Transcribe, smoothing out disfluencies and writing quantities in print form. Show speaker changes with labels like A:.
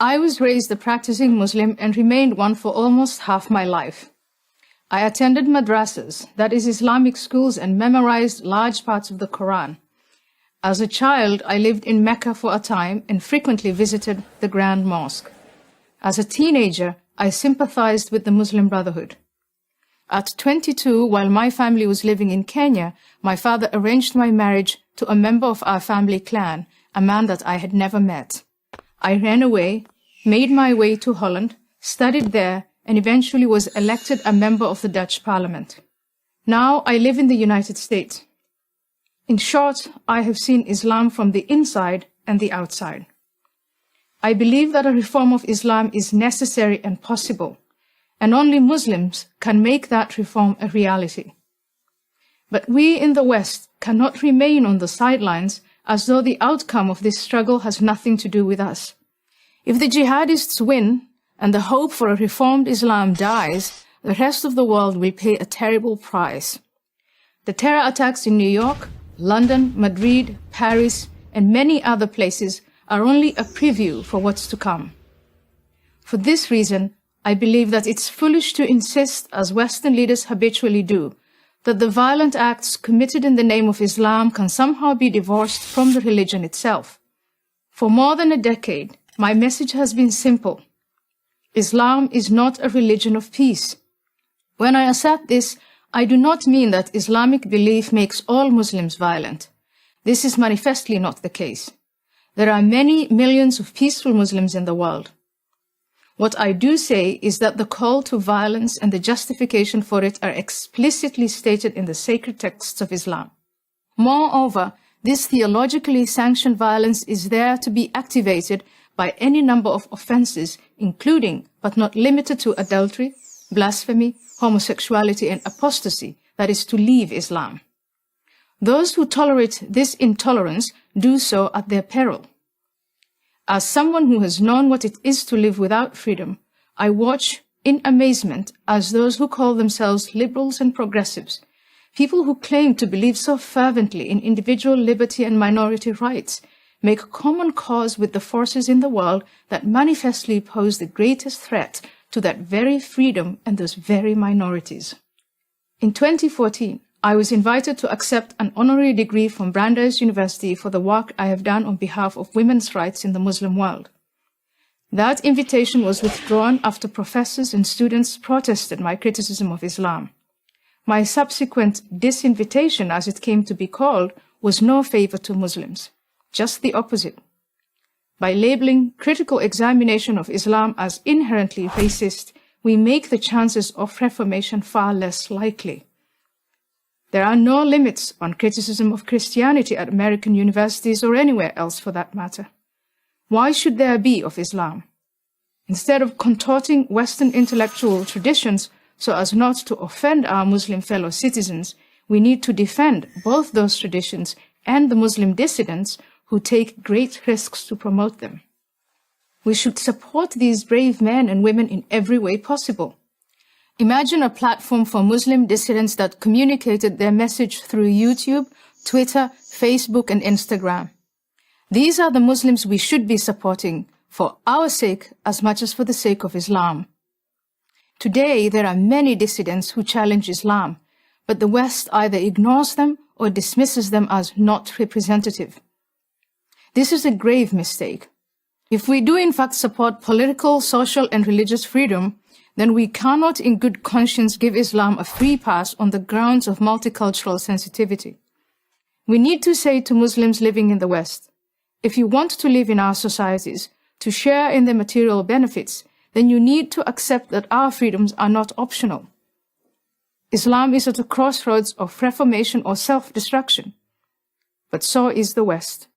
A: I was raised a practicing Muslim and remained one for almost half my life. I attended madrasas, that is Islamic schools, and memorized large parts of the Quran. As a child, I lived in Mecca for a time and frequently visited the Grand Mosque. As a teenager, I sympathized with the Muslim Brotherhood. At 22, while my family was living in Kenya, my father arranged my marriage to a member of our family clan, a man that I had never met. I ran away, made my way to Holland, studied there, and eventually was elected a member of the Dutch Parliament. Now I live in the United States. In short, I have seen Islam from the inside and the outside. I believe that a reform of Islam is necessary and possible, and only Muslims can make that reform a reality. But we in the West cannot remain on the sidelines as though the outcome of this struggle has nothing to do with us. If the jihadists win and the hope for a reformed Islam dies, the rest of the world will pay a terrible price. The terror attacks in New York, London, Madrid, Paris, and many other places are only a preview for what's to come. For this reason, I believe that it's foolish to insist, as Western leaders habitually do, that the violent acts committed in the name of Islam can somehow be divorced from the religion itself. For more than a decade, my message has been simple. Islam is not a religion of peace. When I assert this, I do not mean that Islamic belief makes all Muslims violent. This is manifestly not the case. There are many millions of peaceful Muslims in the world. What I do say is that the call to violence and the justification for it are explicitly stated in the sacred texts of Islam. Moreover, this theologically sanctioned violence is there to be activated by any number of offenses, including, but not limited to, adultery, blasphemy, homosexuality, and apostasy, that is, to leave Islam. Those who tolerate this intolerance do so at their peril. As someone who has known what it is to live without freedom, I watch in amazement as those who call themselves liberals and progressives, people who claim to believe so fervently in individual liberty and minority rights, make common cause with the forces in the world that manifestly pose the greatest threat to that very freedom and those very minorities. In 2014, I was invited to accept an honorary degree from Brandeis University for the work I have done on behalf of women's rights in the Muslim world. That invitation was withdrawn after professors and students protested my criticism of Islam. My subsequent disinvitation, as it came to be called, was no favor to Muslims, just the opposite. By labeling critical examination of Islam as inherently racist, we make the chances of reformation far less likely. There are no limits on criticism of Christianity at American universities or anywhere else for that matter. Why should there be of Islam? Instead of contorting Western intellectual traditions so as not to offend our Muslim fellow citizens, we need to defend both those traditions and the Muslim dissidents who take great risks to promote them. We should support these brave men and women in every way possible. Imagine a platform for Muslim dissidents that communicated their message through YouTube, Twitter, Facebook, and Instagram. These are the Muslims we should be supporting for our sake as much as for the sake of Islam. Today, there are many dissidents who challenge Islam, but the West either ignores them or dismisses them as not representative. This is a grave mistake. If we do in fact support political, social, and religious freedom, then we cannot in good conscience give Islam a free pass on the grounds of multicultural sensitivity. We need to say to Muslims living in the West, if you want to live in our societies, to share in the material benefits, then you need to accept that our freedoms are not optional. Islam is at a crossroads of reformation or self-destruction, but so is the West.